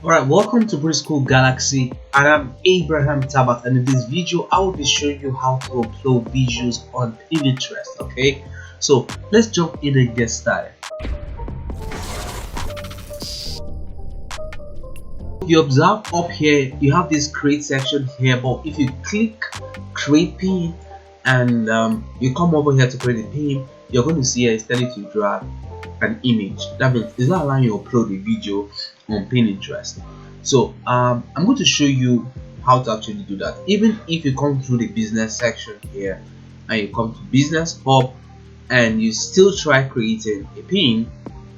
Alright, welcome to Preschool Galaxy, and I'm Abraham Tabat, and in this video I will be showing you how to upload videos on Pinterest. Okay, so let's jump in and get started. If you observe up here, you have this create section here, but if you click create pin and you come over here to create a pin, you're going to see here it's telling you to drag an image. That means it's not allowing you to upload a video on Pinterest. So I'm going to show you how to actually do that. Even if you come through the business section here and you come to business hub and you still try creating a pin,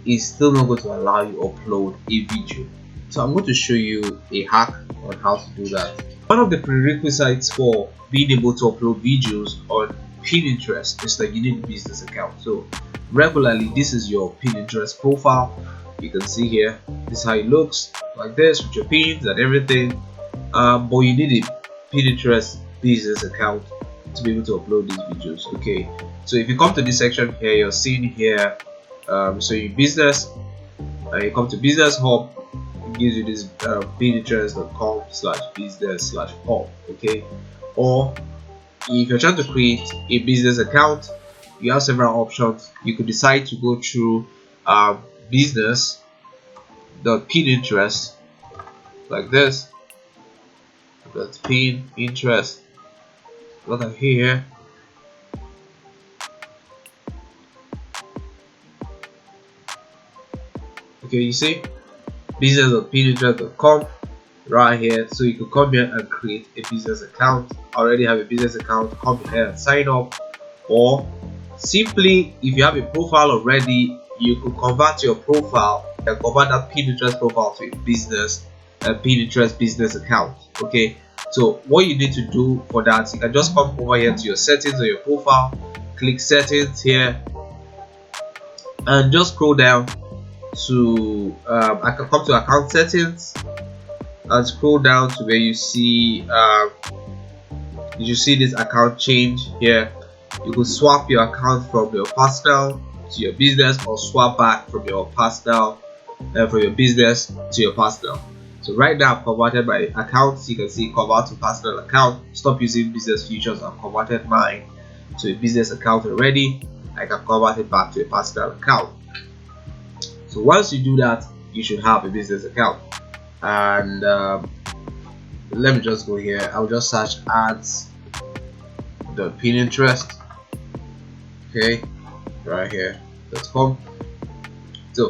it's still not going to allow you to upload a video. So I'm going to show you a hack on how to do that. One of the prerequisites for being able to upload videos on Pinterest is that you need a business account. So regularly, this is your Pinterest profile. You can see here, this is how it looks, like this, with your pins and everything. But you need a Pinterest business account to be able to upload these videos. Okay, so if you come to this section here, you're seeing here, so your business, you come to business hub, it gives you this pinterest.com/business/hub. Okay, or if you're trying to create a business account, you have several options. You could decide to go through business.pinterest like this. That's Pinterest. What I here. Okay, you see business.pinterest.com right here. So you could come here and create a business account. I already have a business account. Come here and sign up, or simply if you have a profile already, you could convert your profile and convert that Pinterest profile to a Pinterest business account. Okay, so what you need to do for that, you can just come over here to your settings on your profile, click settings here, and just scroll down to I can come to account settings and scroll down to where you see this account change here. You could swap your account from your personal to your business, or swap back from your personal from your business to your personal. So right now I've converted my account. You can see convert to personal account, stop using business features. I've converted mine to a business account already. I can convert it back to a personal account. So once you do that, you should have a business account. And let me just go here. I'll just search ads.pinterest. Okay, right here, .com. So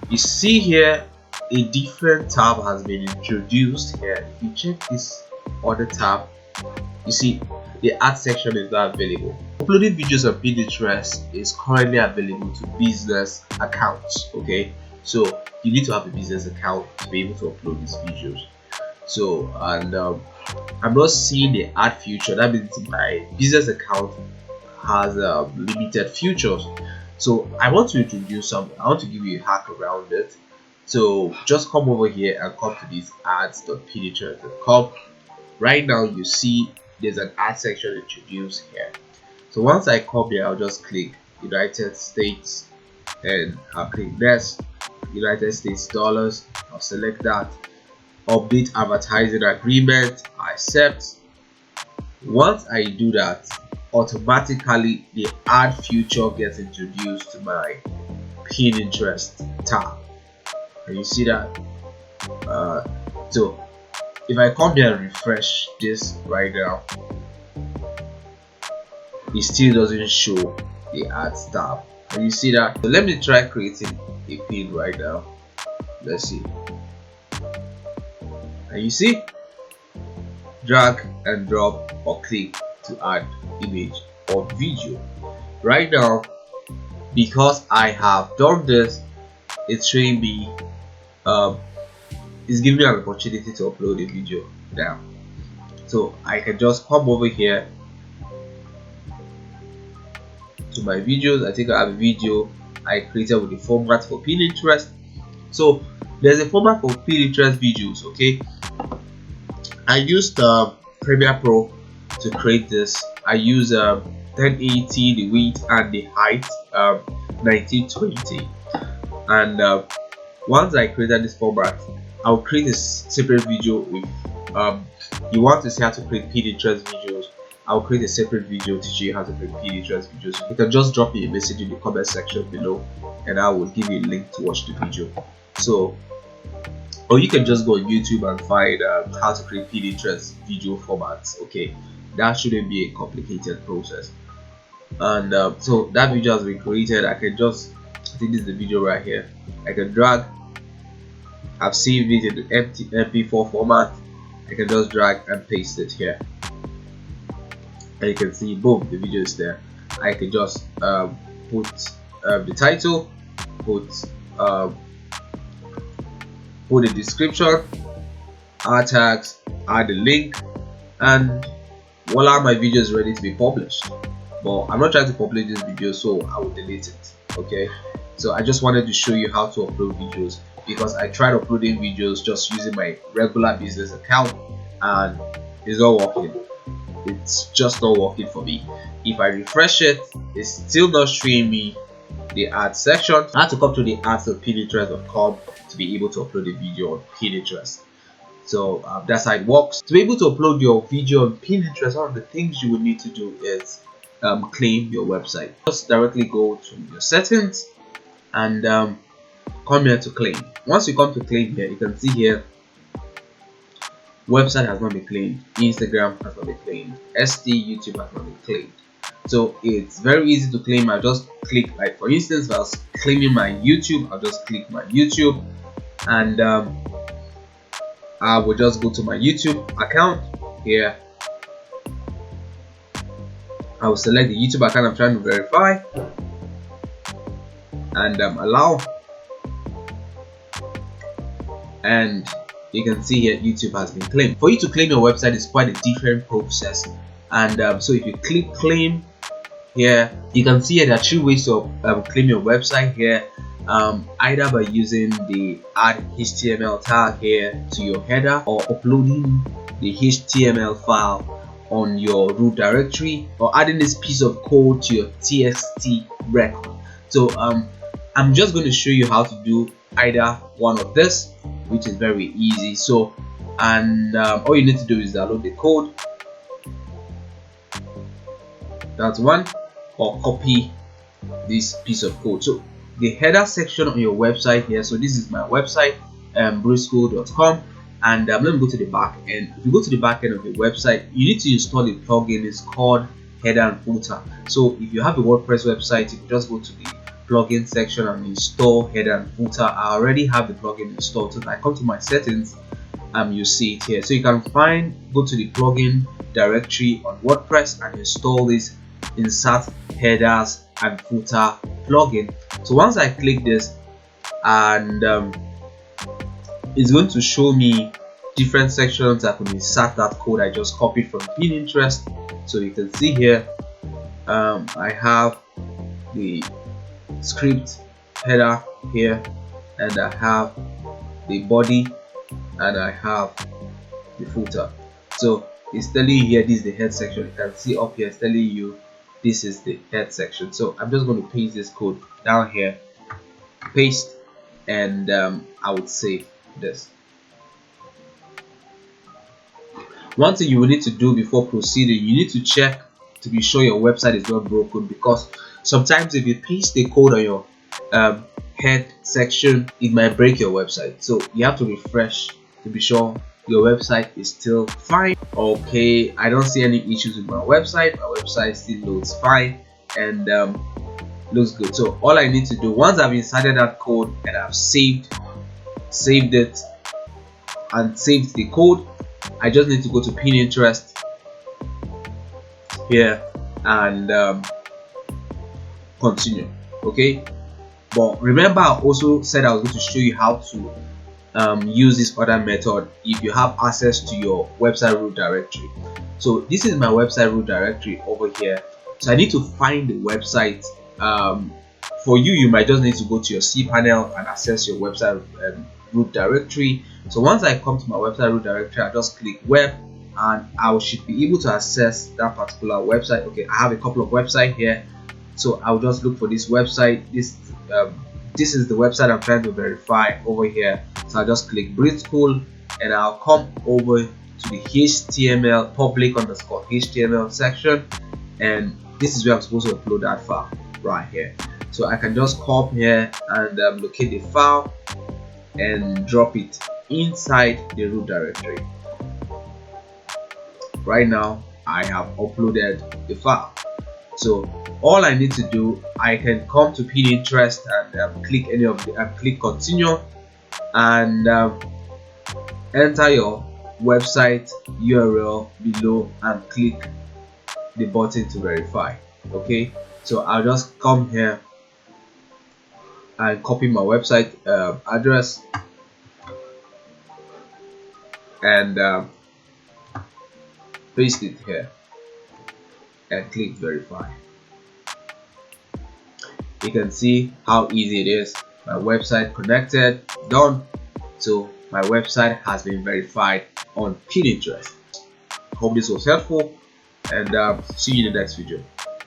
you see here a different tab has been introduced here. If you check this other tab, you see the ad section is not available. Uploading videos on Pinterest is currently available to business accounts. Okay, so you need to have a business account to be able to upload these videos. So and I'm not seeing the ad feature. That means my business account has limited features. So I want to introduce something. I want to give you a hack around it. So just come over here and come to this ads.pinterest.com. Right now you see there's an ad section introduced here. So once I come here, I'll just click United States and I'll click next, United States dollars. I'll select that, update advertising agreement, I accept. Once I do that, automatically the ad feature gets introduced to my Pinterest tab. And you see that? So if I come here and refresh this right now, it still doesn't show the ads tab. And you see that? So let me try creating a pin right now. Let's see. And you see, drag and drop or click to add image or video. Right now, because I have done this, it's showing me it's giving me an opportunity to upload a video now. So I can just come over here to my videos. I think I have a video I created with the format for Pinterest. So there's a format for Pinterest videos. Okay, I used Premiere Pro to create this. I use 1080, the width and the height, 1920, and once I created this format, I'll create a separate video. If you want to see how to create Pinterest videos, I'll create a separate video teaching you how to create Pinterest videos. You can just drop me a message in the comment section below and I will give you a link to watch the video. So, or you can just go on YouTube and find how to create Pinterest video formats. Okay, that shouldn't be a complicated process. And so that video has been created. I can just, I think this is the video right here. I can drag. I've saved it in the MP4 format. I can just drag and paste it here, and you can see, boom, the video is there. I can just put the title, put the description, add tags, add the link, and voila, my video is ready to be published. But I'm not trying to publish this video, so I will delete it. Okay, so I just wanted to show you how to upload videos, because I tried uploading videos just using my regular business account and it's not working. It's just not working for me. If I refresh it, it's still not showing me the ad section. I had to come to the ads of Pinterest.com to be able to upload a video on Pinterest. So that's how it works. To be able to upload your video on Pinterest, one of the things you will need to do is claim your website. Just directly go to your settings and come here to claim. Once you come to claim here, you can see here website has not been claimed, Instagram has not been claimed, ST YouTube has not been claimed. So it's very easy to claim. I just click, like for instance, if I was claiming my YouTube, I'll just click my YouTube and I will just go to my YouTube account here. I will select the YouTube account I'm trying to verify and allow, and you can see here YouTube has been claimed. For you to claim your website is quite a different process, and so if you click claim here, you can see here there are 3 ways to claim your website here. Either by using the add HTML tag here to your header, or uploading the HTML file on your root directory, or adding this piece of code to your TXT record. So I'm just going to show you how to do either one of this, which is very easy. So and all you need to do is download the code, that's one, or copy this piece of code. So the header section on your website here, so this is my website, brewschool.com, and let me go to the back end. If you go to the back end of the website, you need to install a plugin. It's called header and footer. So if you have a WordPress website, you can just go to the plugin section and install header and footer. I already have the plugin installed, so if I come to my settings, you see it here. So you can go to the plugin directory on WordPress and install this insert headers and footer plugin. So once I click this, and it's going to show me different sections I can insert that code I just copied from Pinterest. So you can see here I have the script header here, and I have the body, and I have the footer. So it's telling you here this is the head section. You can see up here it's telling you this is the head section. So I'm just going to paste this code down here, paste, and I would save this. One thing you will need to do before proceeding, you need to check to be sure your website is not broken, because sometimes if you paste the code on your head section, it might break your website. So you have to refresh to be sure your website is still fine. Okay, I don't see any issues with my website. My website still loads fine and looks good. So all I need to do, once I've inserted that code and I've saved it and saved the code, I just need to go to Pinterest here and continue. Okay, but remember I also said I was going to show you how to use this other method if you have access to your website root directory. So this is my website root directory over here. So I need to find the website. For you might just need to go to your cPanel and access your website root directory. So once I come to my website root directory, I just click web and I should be able to access that particular website. Okay, I have a couple of websites here, so I'll just look for this website, this this is the website I'm trying to verify over here. So I'll just click Breed School and I'll come over to the HTML public_HTML section, and this is where I'm supposed to upload that file right here. So I can just come here and locate the file and drop it inside the root directory. Right now I have uploaded the file. So all I need to do, I can come to Pinterest and click any of the click continue and enter your website URL below and click the button to verify. Okay, so I'll just come here and copy my website address and paste it here and click verify. You can see how easy it is. My website connected, done. So my website has been verified on Pinterest. Hope this was helpful, and see you in the next video.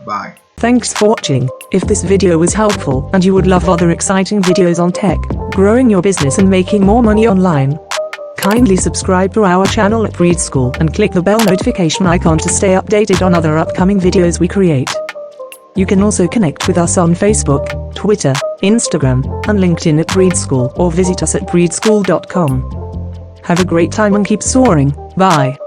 Bye. Thanks for watching. If this video was helpful and you would love other exciting videos on tech, growing your business and making more money online, kindly subscribe to our channel at Breed School and click the bell notification icon to stay updated on other upcoming videos we create. You can also connect with us on Facebook, Twitter, Instagram, and LinkedIn at Breed School, or visit us at breedschool.com. Have a great time and keep soaring. Bye.